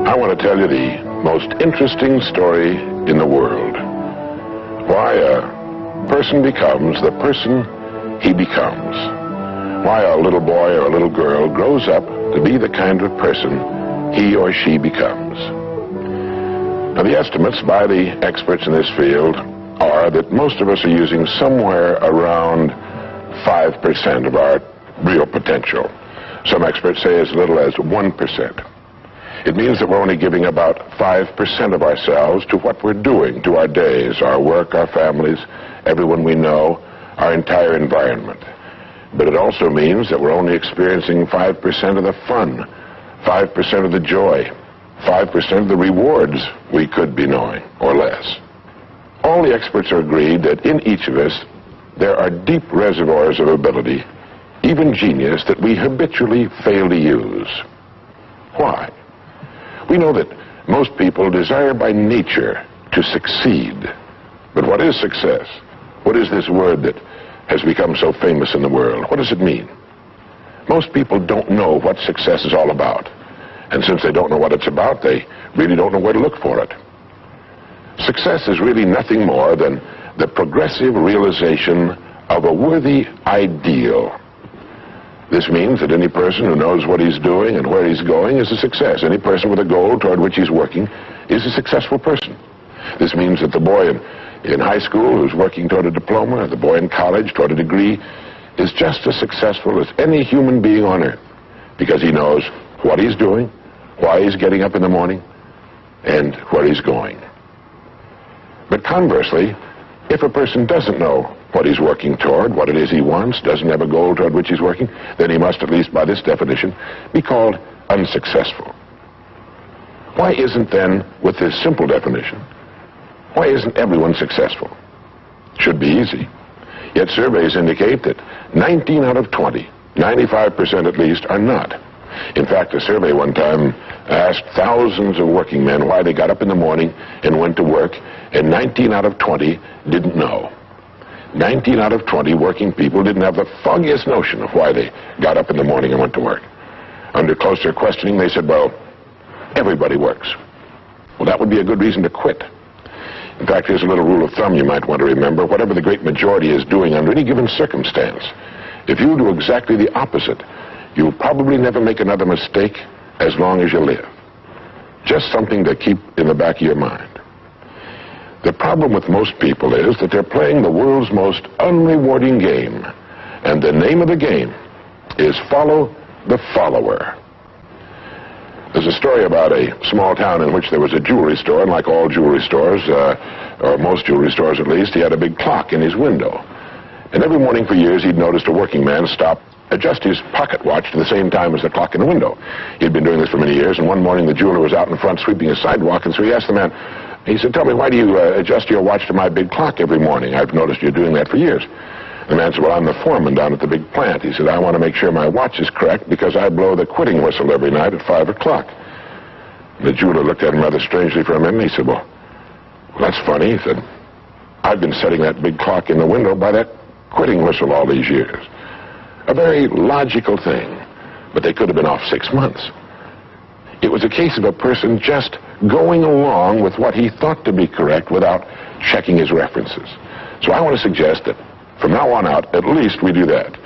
I want to tell you the most interesting story in the world. Why a person becomes the person he becomes. Why a little boy or a little girl grows up to be the kind of person he or she becomes. Now, the estimates by the experts in this field are that most of us are using somewhere around 5% of our real potential. Some experts say as little as 1%. It means that we're only giving about 5% of ourselves to what we're doing, to our days, our work, our families, everyone we know, our entire environment. But it also means that we're only experiencing 5% of the fun, 5% of the joy, 5% of the rewards we could be knowing, or less. All the experts are agreed that in each of us there are deep reservoirs of ability, even genius, that we habitually fail to use. Why? We know that most people desire by nature to succeed. But what is success? What is this word that has become so famous in the world? What does it mean? Most people don't know what success is all about. And since they don't know what it's about, they really don't know where to look for it. Success is really nothing more than the progressive realization of a worthy ideal. This means that any person who knows what he's doing and where he's going is a success. Any person with a goal toward which he's working is a successful person. This means that the boy in high school who's working toward a diploma, or the boy in college toward a degree, is just as successful as any human being on earth, because he knows what he's doing, why he's getting up in the morning, and where he's going. But conversely, if a person doesn't know what he's working toward, what it is he wants, doesn't have a goal toward which he's working, then he must, at least by this definition, be called unsuccessful. Why isn't then, with this simple definition, why isn't everyone successful? Should be easy. Yet surveys indicate that 19 out of 20, 95% at least, are not. In fact, a survey one time asked thousands of working men why they got up in the morning and went to work, and 19 out of 20 didn't know. 19 out of 20 working people didn't have the foggiest notion of why they got up in the morning and went to work. Under closer questioning, they said, well, everybody works. Well, that would be a good reason to quit. In fact, here's a little rule of thumb you might want to remember. Whatever the great majority is doing under any given circumstance, if you do exactly the opposite, you'll probably never make another mistake as long as you live. Just something to keep in the back of your mind. The problem with most people is that they're playing the world's most unrewarding game, and the name of the game is follow the follower. There's a story about a small town in which there was a jewelry store, and like all jewelry stores, or most jewelry stores at least, he had a big clock in his window. And every morning for years he'd noticed a working man stop, adjust his pocket watch to the same time as the clock in the window. He'd been doing this for many years, and one morning the jeweler was out in front sweeping his sidewalk, and so he asked the man, he said, tell me, why do you adjust your watch to my big clock every morning? I've noticed you're doing that for years. The man said, well, I'm the foreman down at the big plant. He said, I want to make sure my watch is correct because I blow the quitting whistle every night at 5 o'clock. The jeweler looked at him rather strangely for a minute, and he said, well, that's funny. He said, I've been setting that big clock in the window by that quitting whistle all these years. A very logical thing, but they could have been off 6 months. It was a case of a person just going along with what he thought to be correct without checking his references. So I want to suggest that from now on out, at least we do that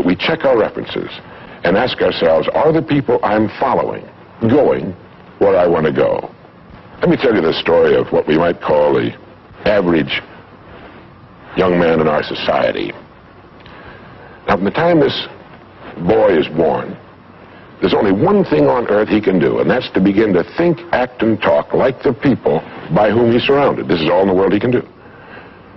we check our references and ask ourselves, are the people I'm following going where I want to go? Let me tell you the story of what we might call the average young man in our society. Now, from the time this boy is born, there's only one thing on earth he can do, and that's to begin to think, act, and talk like the people by whom he's surrounded. This is all in the world he can do.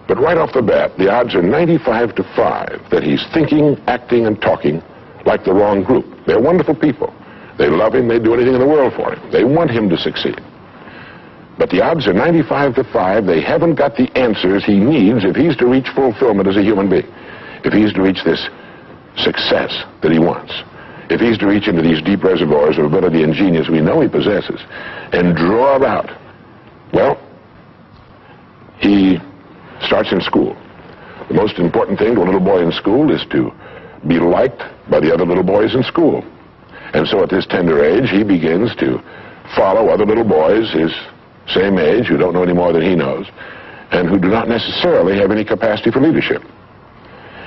But right off the bat, the odds are 95 to 5 that he's thinking, acting, and talking like the wrong group. They're wonderful people. They love him. They'd do anything in the world for him. They want him to succeed. But the odds are 95 to 5 they haven't got the answers he needs if he's to reach fulfillment as a human being, if he's to reach this success that he wants, if he's to reach into these deep reservoirs of ability and genius we know he possesses and draw it out. Well, he starts in school. The most important thing to a little boy in school is to be liked by the other little boys in school. And so at this tender age, he begins to follow other little boys his same age who don't know any more than he knows and who do not necessarily have any capacity for leadership.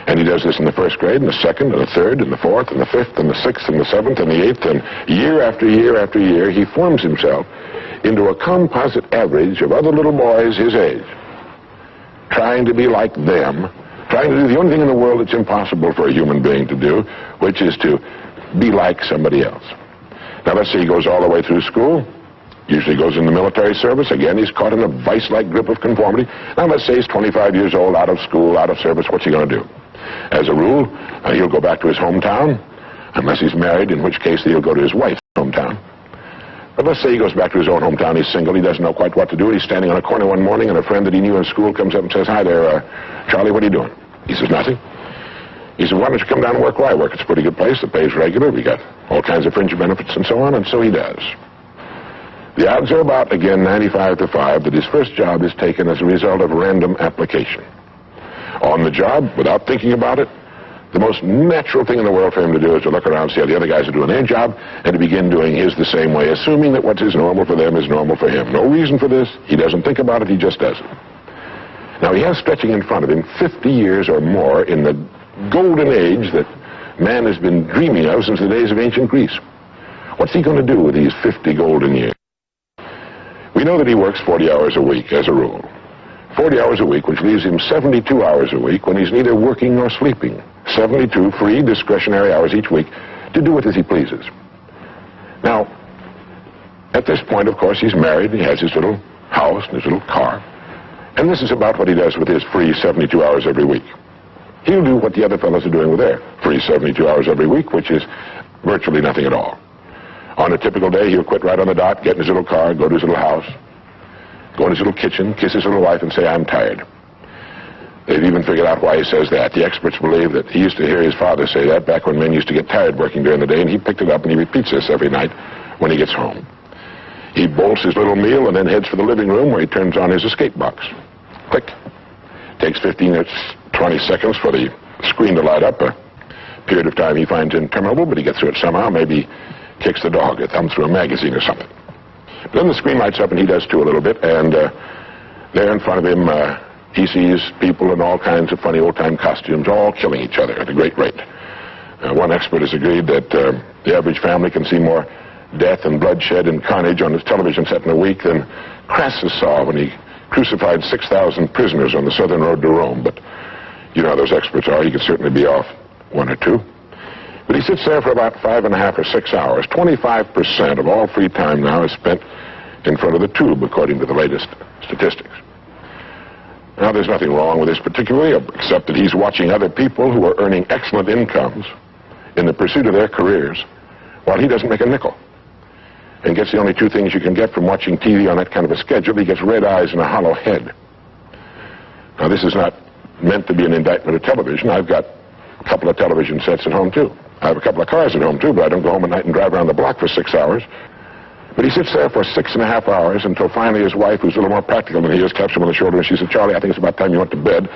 And he does this in the first grade, and the second, and the third, and the fourth, and the fifth, and the sixth, and the seventh, and the eighth, and year after year after year, he forms himself into a composite average of other little boys his age, trying to be like them, trying to do the only thing in the world that's impossible for a human being to do, which is to be like somebody else. Now, let's say he goes all the way through school, usually goes in the military service. Again, he's caught in a vice-like grip of conformity. Now, let's say he's 25 years old, out of school, out of service. What's he going to do? As a rule, he'll go back to his hometown, unless he's married, in which case he'll go to his wife's hometown. But let's say he goes back to his own hometown, he's single, he doesn't know quite what to do, he's standing on a corner one morning, and a friend that he knew in school comes up and says, "Hi there, Charlie, what are you doing?" He says, "Nothing." He says, "Why don't you come down and work where I work? It's a pretty good place, the pay's regular, we got all kinds of fringe benefits and so on," and so he does. The odds are about, again, 95 to 5, that his first job is taken as a result of random application. On the job, without thinking about it, the most natural thing in the world for him to do is to look around, see how the other guys are doing their job, and to begin doing his the same way, assuming that what is normal for them is normal for him. No reason for this. He doesn't think about it. He just does it. Now, he has stretching in front of him 50 years or more in the golden age that man has been dreaming of since the days of ancient Greece. What's he going to do with these 50 golden years? We know that he works 40 hours a week, as a rule. 40 hours a week, which leaves him 72 hours a week when he's neither working nor sleeping. 72 free, discretionary hours each week to do with as he pleases. Now, at this point, of course, he's married, he has his little house and his little car, and this is about what he does with his free 72 hours every week. He'll do what the other fellows are doing with their free 72 hours every week, which is virtually nothing at all. On a typical day, he'll quit right on the dot, get in his little car, go to his little house, go in his little kitchen, kiss his little wife, and say, "I'm tired." They've even figured out why he says that. The experts believe that he used to hear his father say that back when men used to get tired working during the day, and he picked it up and he repeats this every night when he gets home. He bolts his little meal and then heads for the living room where he turns on his escape box. Click. Takes 15 or 20 seconds for the screen to light up, a period of time he finds interminable, but he gets through it somehow. Maybe kicks the dog a thumb through a magazine or something. Then the screen lights up, and he does too a little bit, and there in front of him, he sees people in all kinds of funny old-time costumes, all killing each other at a great rate. One expert has agreed that the average family can see more death and bloodshed and carnage on his television set in a week than Crassus saw when he crucified 6,000 prisoners on the southern road to Rome. But you know how those experts are. He could certainly be off one or two. But he sits there for about 5.5 or 6 hours. 25% of all free time now is spent in front of the tube, according to the latest statistics. Now, there's nothing wrong with this particularly, except that he's watching other people who are earning excellent incomes in the pursuit of their careers, while he doesn't make a nickel, and gets the only two things you can get from watching TV on that kind of a schedule. He gets red eyes and a hollow head. Now, this is not meant to be an indictment of television. I've got a couple of television sets at home, too. I have a couple of cars at home, too, but I don't go home at night and drive around the block for 6 hours. But he sits there for 6.5 hours until finally his wife, who's a little more practical than he is, taps him on the shoulder and she says, "Charlie, I think it's about time you went to bed.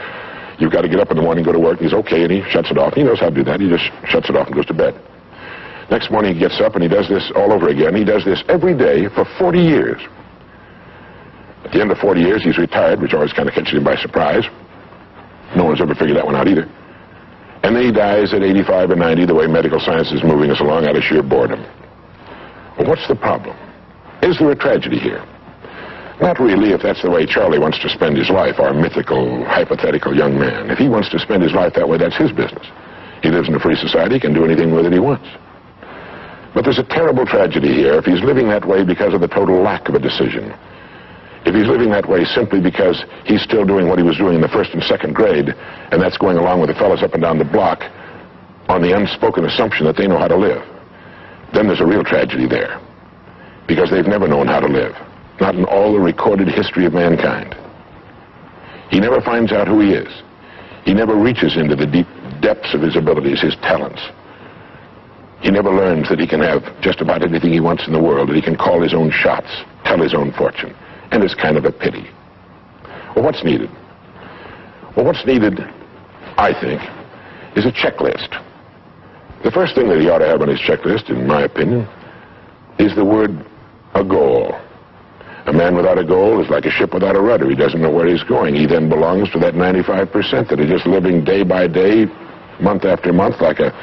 You've got to get up in the morning and go to work." And he's okay, and he shuts it off. He knows how to do that. He just shuts it off and goes to bed. Next morning he gets up and he does this all over again. He does this every day for 40 years. At the end of 40 years, he's retired, which always kind of catches him by surprise. No one's ever figured that one out either. And then he dies at 85 or 90, the way medical science is moving us along, out of sheer boredom. Well, what's the problem? Is there a tragedy here? Not really, if that's the way Charlie wants to spend his life, our mythical, hypothetical young man. If he wants to spend his life that way, that's his business. He lives in a free society, he can do anything with it he wants. But there's a terrible tragedy here if he's living that way because of the total lack of a decision. If he's living that way simply because he's still doing what he was doing in the first and second grade, and that's going along with the fellas up and down the block on the unspoken assumption that they know how to live, then there's a real tragedy there. Because they've never known how to live. Not in all the recorded history of mankind. He never finds out who he is. He never reaches into the deep depths of his abilities, his talents. He never learns that he can have just about anything he wants in the world, that he can call his own shots, tell his own fortune. And it's kind of a pity. Well, what's needed? Well, what's needed, I think, is a checklist. The first thing that he ought to have on his checklist, in my opinion, is the word a goal. A man without a goal is like a ship without a rudder. He doesn't know where he's going. He then belongs to that 95% that are just living day by day, month after month, like a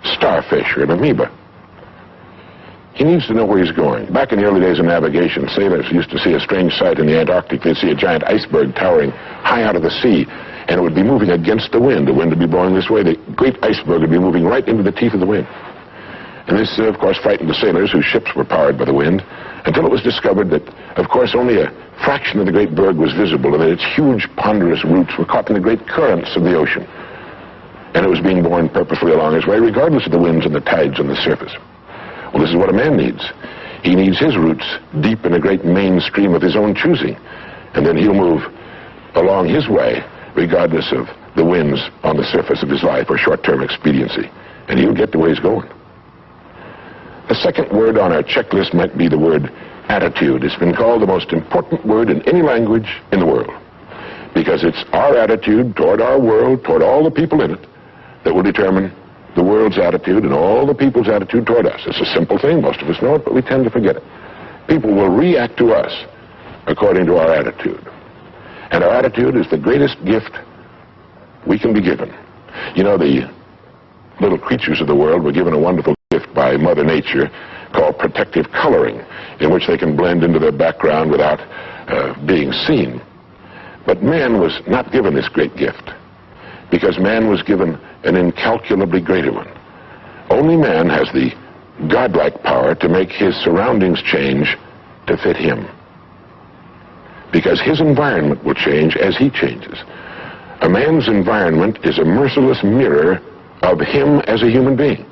starfish or an amoeba. He needs to know where he's going. Back in the early days of navigation, sailors used to see a strange sight in the Antarctic. They'd see a giant iceberg towering high out of the sea, and it would be moving against the wind. The wind would be blowing this way. The great iceberg would be moving right into the teeth of the wind. And this, of course, frightened the sailors whose ships were powered by the wind, until it was discovered that, of course, only a fraction of the great berg was visible, and that its huge, ponderous roots were caught in the great currents of the ocean. And it was being borne purposefully along its way, regardless of the winds and the tides on the surface. Well, this is what a man needs. He needs his roots deep in a great main stream of his own choosing, and then he'll move along his way, regardless of the winds on the surface of his life or short-term expediency, and he'll get to where he's going. The second word on our checklist might be the word attitude. It's been called the most important word in any language in the world, because it's our attitude toward our world, toward all the people in it, that will determine the world's attitude and all the people's attitude toward us. It's a simple thing. Most of us know it, but we tend to forget it. People will react to us according to our attitude. And our attitude is the greatest gift we can be given. You know, the little creatures of the world were given a wonderful gift by Mother Nature called protective coloring, in which they can blend into their background without being seen. But man was not given this great gift, because man was given an incalculably greater one. Only man has the godlike power to make his surroundings change to fit him, because his environment will change as he changes. A man's environment is a merciless mirror of him as a human being.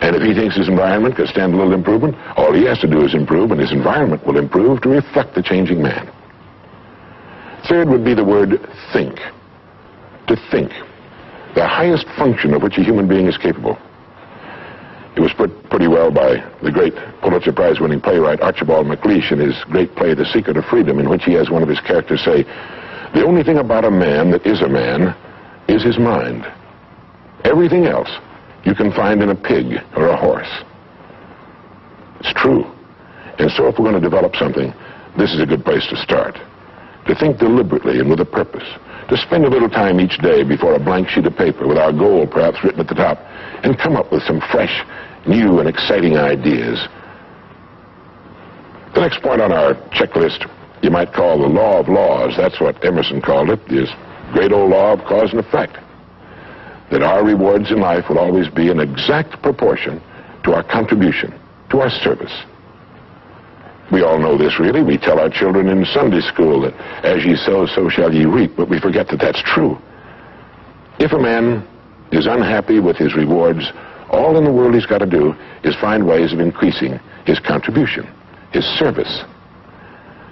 And if he thinks his environment could stand a little improvement, all he has to do is improve, and his environment will improve to reflect the changing man. Third would be the word think. To think. The highest function of which a human being is capable. It was put pretty well by the great Pulitzer Prize-winning playwright Archibald MacLeish in his great play, The Secret of Freedom, in which he has one of his characters say, "The only thing about a man that is a man is his mind. Everything else you can find in a pig or a horse." It's true. And so if we're going to develop something, this is a good place to start. To think deliberately and with a purpose. To spend a little time each day before a blank sheet of paper with our goal perhaps written at the top, and come up with some fresh, new, and exciting ideas. The next point on our checklist you might call the law of laws. That's what Emerson called it, this great old law of cause and effect. That our rewards in life will always be in exact proportion to our contribution, to our service. We all know this, really. We tell our children in Sunday school that as ye sow, so shall ye reap, but we forget that that's true. If a man is unhappy with his rewards, all in the world he's got to do is find ways of increasing his contribution, his service.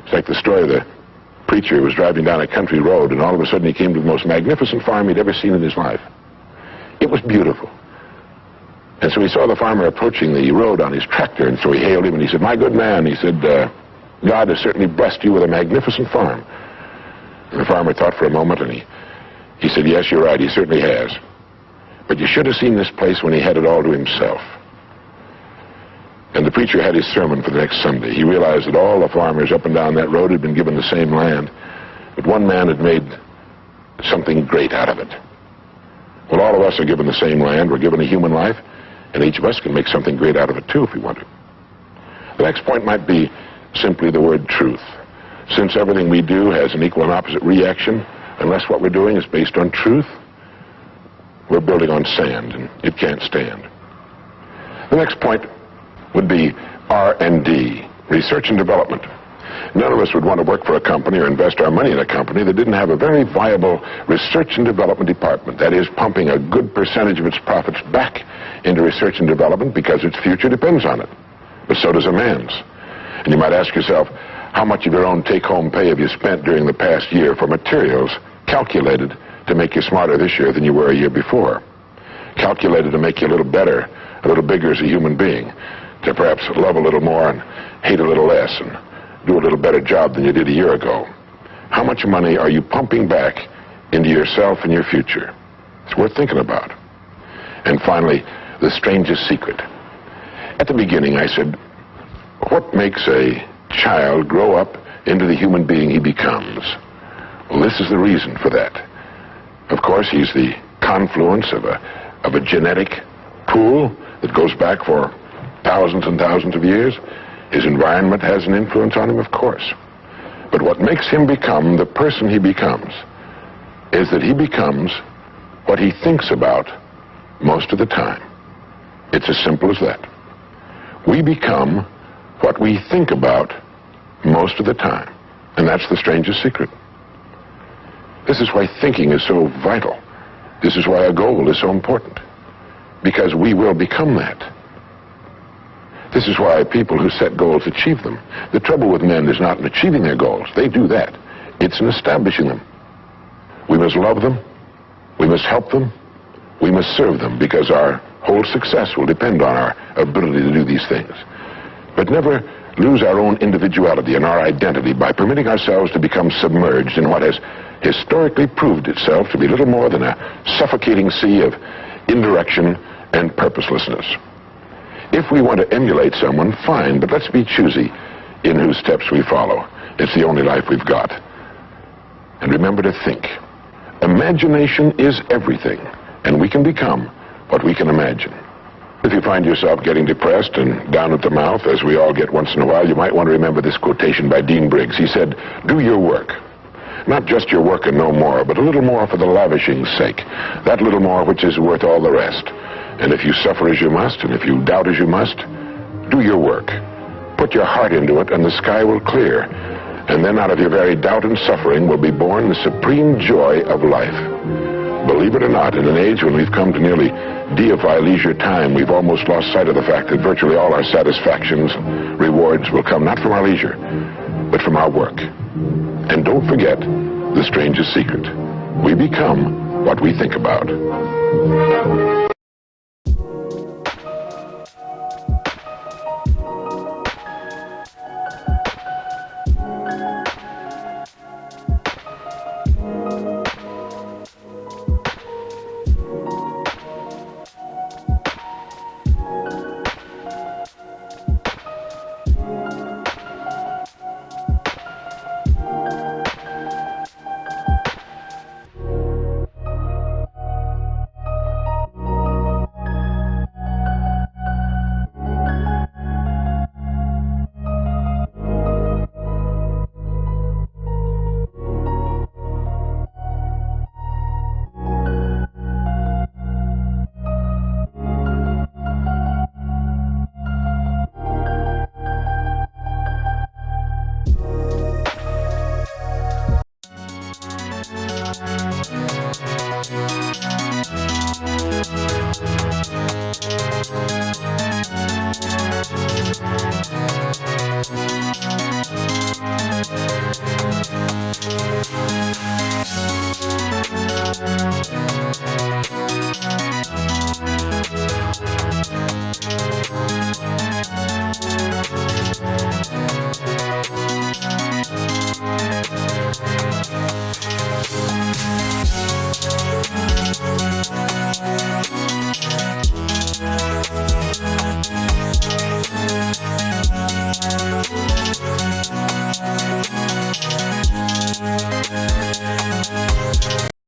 It's like the story of the preacher who was driving down a country road, and all of a sudden he came to the most magnificent farm he'd ever seen in his life. It was beautiful. And so he saw the farmer approaching the road on his tractor, and so he hailed him, and he said, "My good man," he said, "God has certainly blessed you with a magnificent farm." And the farmer thought for a moment, and he said, "Yes, you're right, he certainly has. But you should have seen this place when he had it all to himself." And the preacher had his sermon for the next Sunday. He realized that all the farmers up and down that road had been given the same land, but one man had made something great out of it. Well, all of us are given the same land. We're given a human life, and each of us can make something great out of it, too, if we want to. The next point might be simply the word truth. Since everything we do has an equal and opposite reaction, unless what we're doing is based on truth, we're building on sand, and it can't stand. The next point would be R&D, research and development. None of us would want to work for a company or invest our money in a company that didn't have a very viable research and development department. That is, pumping a good percentage of its profits back into research and development because its future depends on it. But so does a man's. And you might ask yourself, how much of your own take-home pay have you spent during the past year for materials calculated to make you smarter this year than you were a year before? Calculated to make you a little better, a little bigger as a human being, to perhaps love a little more and hate a little less and do a little better job than you did a year ago. How much money are you pumping back into yourself and your future? It's worth thinking about. And finally, the strangest secret. At the beginning, I said, What makes a child grow up into the human being he becomes? Well, this is the reason for that. Of course, he's the confluence of a genetic pool that goes back for thousands and thousands of years. His environment has an influence on him, of course. But what makes him become the person he becomes is that he becomes what he thinks about most of the time. It's as simple as that. We become what we think about most of the time. And that's the strangest secret. This is why thinking is so vital. This is why a goal is so important. Because we will become that. This is why people who set goals achieve them. The trouble with men is not in achieving their goals. They do that. It's in establishing them. We must love them. We must help them. We must serve them, because our whole success will depend on our ability to do these things. But never lose our own individuality and our identity by permitting ourselves to become submerged in what has historically proved itself to be little more than a suffocating sea of indirection and purposelessness. If we want to emulate someone, fine, but let's be choosy in whose steps we follow. It's the only life we've got. And remember to think. Imagination is everything, and we can become what we can imagine. If you find yourself getting depressed and down at the mouth, as we all get once in a while, you might want to remember this quotation by Dean Briggs. He said, "Do your work. Not just your work and no more, but a little more for the lavishing's sake. That little more which is worth all the rest. And if you suffer as you must, and if you doubt as you must, do your work. Put your heart into it, and the sky will clear. And then out of your very doubt and suffering will be born the supreme joy of life." Believe it or not, in an age when we've come to nearly deify leisure time, we've almost lost sight of the fact that virtually all our satisfactions, rewards will come not from our leisure, but from our work. And don't forget the strangest secret. We become what we think about.